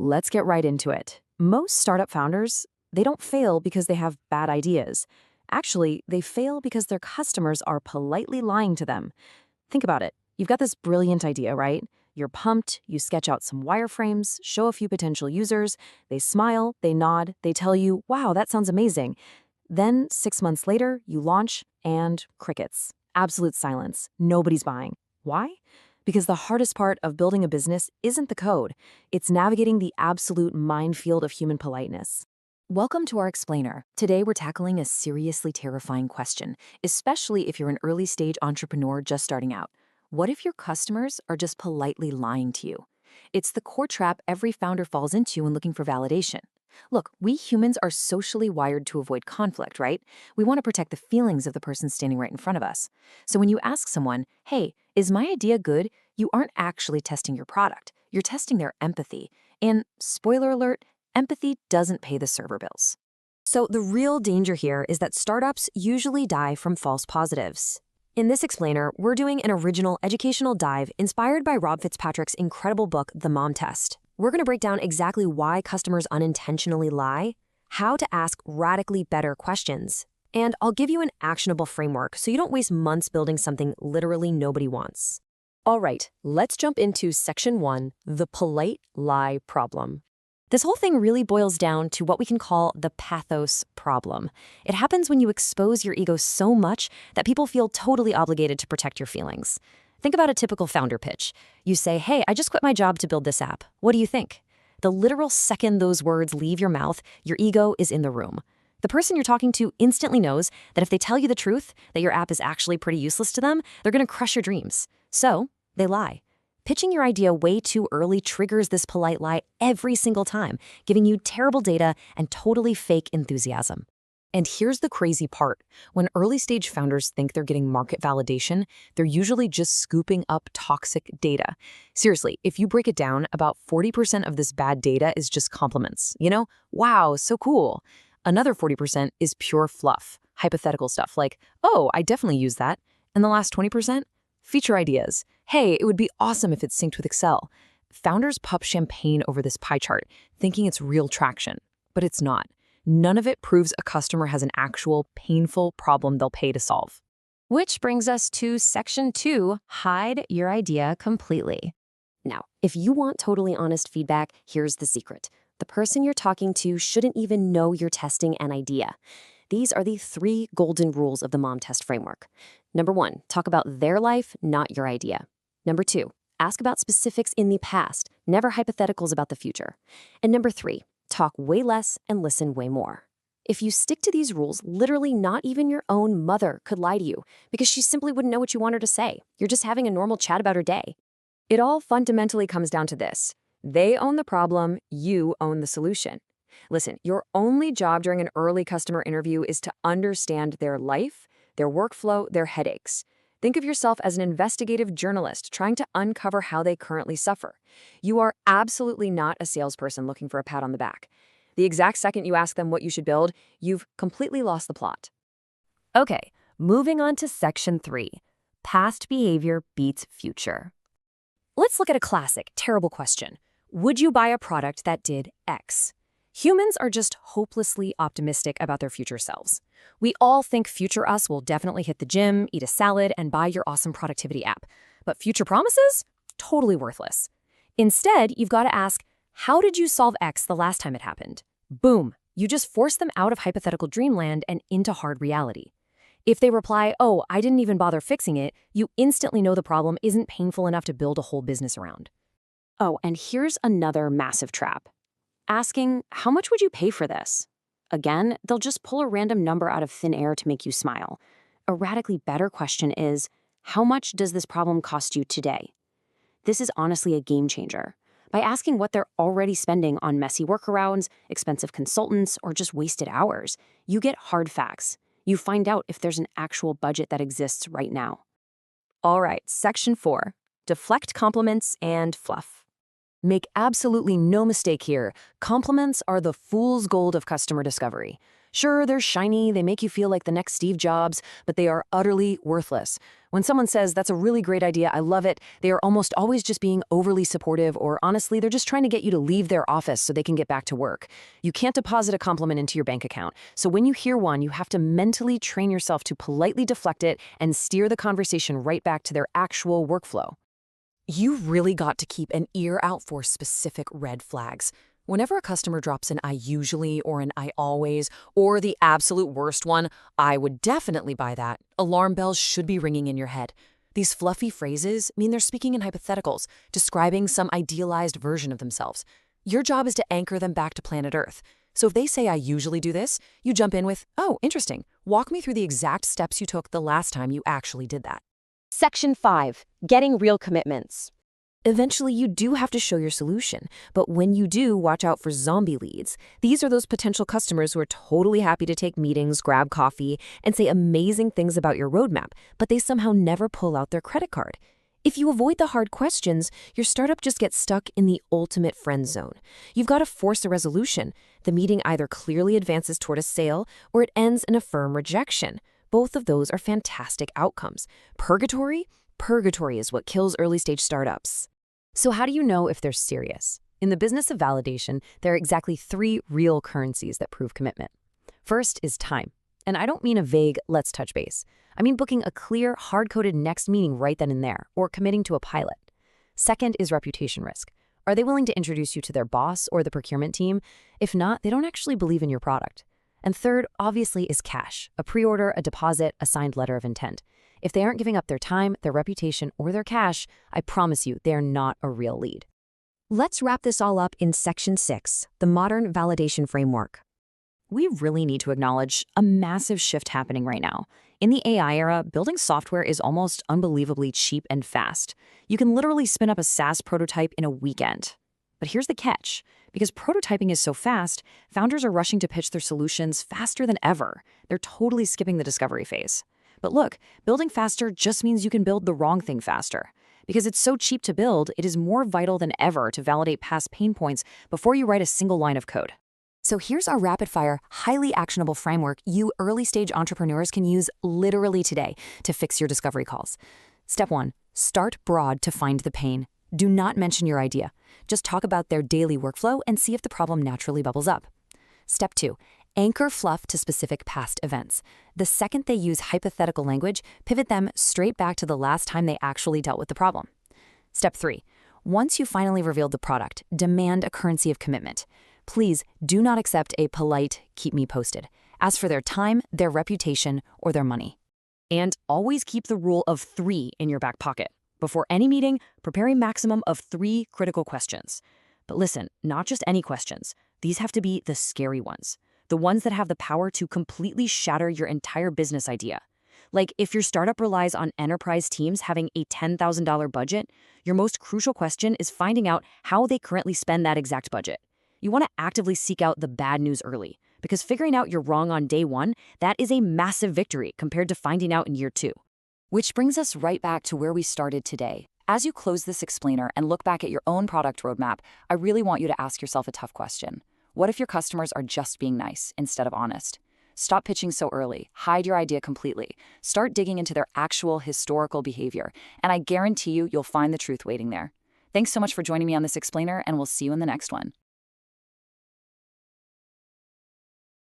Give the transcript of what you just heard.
let's get right into it. Most startup founders, they don't fail because they have bad ideas. Actually, they fail because their customers are politely lying to them. Think about it. You've got this brilliant idea, right? You're pumped, you sketch out some wireframes, show a few potential users, they smile, they nod, they tell you, wow, that sounds amazing. Then, 6 months later, you launch, and crickets. Absolute silence. Nobody's buying. Why? Because the hardest part of building a business isn't the code. It's navigating the absolute minefield of human politeness. Welcome to our explainer. Today we're tackling a seriously terrifying question, especially if you're an early-stage entrepreneur just starting out. What if your customers are just politely lying to you? It's the core trap every founder falls into when looking for validation. Look, we humans are socially wired to avoid conflict, right? We want to protect the feelings of the person standing right in front of us. So when you ask someone, hey, is my idea good? You aren't actually testing your product. You're testing their empathy. And spoiler alert, empathy doesn't pay the server bills. So the real danger here is that startups usually die from false positives. In this explainer, we're doing an original educational dive inspired by Rob Fitzpatrick's incredible book, The Mom Test. We're going to break down exactly why customers unintentionally lie, how to ask radically better questions, and I'll give you an actionable framework so you don't waste months building something literally nobody wants. All right, let's jump into Section 1, the polite lie problem. This whole thing really boils down to what we can call the pathos problem. It happens when you expose your ego so much that people feel totally obligated to protect your feelings. Think about a typical founder pitch. You say, hey, I just quit my job to build this app. What do you think? The literal second those words leave your mouth, your ego is in the room. The person you're talking to instantly knows that if they tell you the truth, that your app is actually pretty useless to them, they're going to crush your dreams. So they lie. Pitching your idea way too early triggers this polite lie every single time, giving you terrible data and totally fake enthusiasm. And here's the crazy part. When early-stage founders think they're getting market validation, they're usually just scooping up toxic data. Seriously, if you break it down, about 40% of this bad data is just compliments. Wow, so cool. Another 40% is pure fluff, hypothetical stuff like, oh, I definitely use that. And the last 20%? Feature ideas. Hey, it would be awesome if it's synced with Excel. Founders pop champagne over this pie chart, thinking it's real traction, but it's not. None of it proves a customer has an actual, painful problem they'll pay to solve. Which brings us to Section 2, hide your idea completely. Now, if you want totally honest feedback, here's the secret. The person you're talking to shouldn't even know you're testing an idea. These are the 3 golden rules of the Mom Test framework. Number 1, talk about their life, not your idea. Number 2, ask about specifics in the past, never hypotheticals about the future. And number 3, talk way less and listen way more. If you stick to these rules, literally not even your own mother could lie to you because she simply wouldn't know what you want her to say. You're just having a normal chat about her day. It all fundamentally comes down to this. They own the problem, you own the solution. Listen, your only job during an early customer interview is to understand their life, their workflow, their headaches. Think of yourself as an investigative journalist trying to uncover how they currently suffer. You are absolutely not a salesperson looking for a pat on the back. The exact second you ask them what you should build, you've completely lost the plot. Okay, moving on to Section 3. Past behavior beats future. Let's look at a classic, terrible question. Would you buy a product that did X? Humans are just hopelessly optimistic about their future selves. We all think future us will definitely hit the gym, eat a salad, and buy your awesome productivity app. But future promises? Totally worthless. Instead, you've got to ask, how did you solve X the last time it happened? Boom, you just force them out of hypothetical dreamland and into hard reality. If they reply, oh, I didn't even bother fixing it, you instantly know the problem isn't painful enough to build a whole business around. Oh, and here's another massive trap. Asking, how much would you pay for this? Again, they'll just pull a random number out of thin air to make you smile. A radically better question is, how much does this problem cost you today? This is honestly a game changer. By asking what they're already spending on messy workarounds, expensive consultants, or just wasted hours, you get hard facts. You find out if there's an actual budget that exists right now. All right, Section 4, deflect compliments and fluff. Make absolutely no mistake here, compliments are the fool's gold of customer discovery. Sure, they're shiny, they make you feel like the next Steve Jobs, but they are utterly worthless. When someone says, "That's a really great idea, I love it," they are almost always just being overly supportive, or honestly, they're just trying to get you to leave their office so they can get back to work. You can't deposit a compliment into your bank account, so when you hear one, you have to mentally train yourself to politely deflect it and steer the conversation right back to their actual workflow. You've really got to keep an ear out for specific red flags. Whenever a customer drops an "I usually" or an "I always," or the absolute worst one, "I would definitely buy that," alarm bells should be ringing in your head. These fluffy phrases mean they're speaking in hypotheticals, describing some idealized version of themselves. Your job is to anchor them back to planet Earth. So if they say, "I usually do this," you jump in with, "Oh, interesting. Walk me through the exact steps you took the last time you actually did that." Section 5. Getting real commitments. Eventually, you do have to show your solution, but when you do, watch out for zombie leads. These are those potential customers who are totally happy to take meetings, grab coffee, and say amazing things about your roadmap, but they somehow never pull out their credit card. If you avoid the hard questions, your startup just gets stuck in the ultimate friend zone. You've got to force a resolution. The meeting either clearly advances toward a sale or it ends in a firm rejection. Both of those are fantastic outcomes. Purgatory? Purgatory is what kills early-stage startups. So how do you know if they're serious? In the business of validation, there are exactly 3 real currencies that prove commitment. First is time. And I don't mean a vague "let's touch base." I mean booking a clear, hard-coded next meeting right then and there, or committing to a pilot. Second is reputation risk. Are they willing to introduce you to their boss or the procurement team? If not, they don't actually believe in your product. And third, obviously, is cash, a pre-order, a deposit, a signed letter of intent. If they aren't giving up their time, their reputation, or their cash, I promise you, they're not a real lead. Let's wrap this all up in Section 6, the modern validation framework. We really need to acknowledge a massive shift happening right now. In the AI era, building software is almost unbelievably cheap and fast. You can literally spin up a SaaS prototype in a weekend. But here's the catch. Because prototyping is so fast, founders are rushing to pitch their solutions faster than ever. They're totally skipping the discovery phase. But look, building faster just means you can build the wrong thing faster. Because it's so cheap to build, it is more vital than ever to validate past pain points before you write a single line of code. So here's our rapid-fire, highly actionable framework you early-stage entrepreneurs can use literally today to fix your discovery calls. Step 1, start broad to find the pain. Do not mention your idea. Just talk about their daily workflow and see if the problem naturally bubbles up. Step 2, anchor fluff to specific past events. The second they use hypothetical language, pivot them straight back to the last time they actually dealt with the problem. Step 3, once you finally revealed the product, demand a currency of commitment. Please do not accept a polite "keep me posted." Ask for their time, their reputation, or their money. And always keep the rule of 3 in your back pocket. Before any meeting, prepare a maximum of 3 critical questions. But listen, not just any questions. These have to be the scary ones. The ones that have the power to completely shatter your entire business idea. Like, if your startup relies on enterprise teams having a $10,000 budget, your most crucial question is finding out how they currently spend that exact budget. You want to actively seek out the bad news early, because figuring out you're wrong on day 1, that is a massive victory compared to finding out in year 2. Which brings us right back to where we started today. As you close this explainer and look back at your own product roadmap, I really want you to ask yourself a tough question. What if your customers are just being nice instead of honest? Stop pitching so early. Hide your idea completely. Start digging into their actual historical behavior, and I guarantee you'll find the truth waiting there. Thanks so much for joining me on this explainer, and we'll see you in the next one.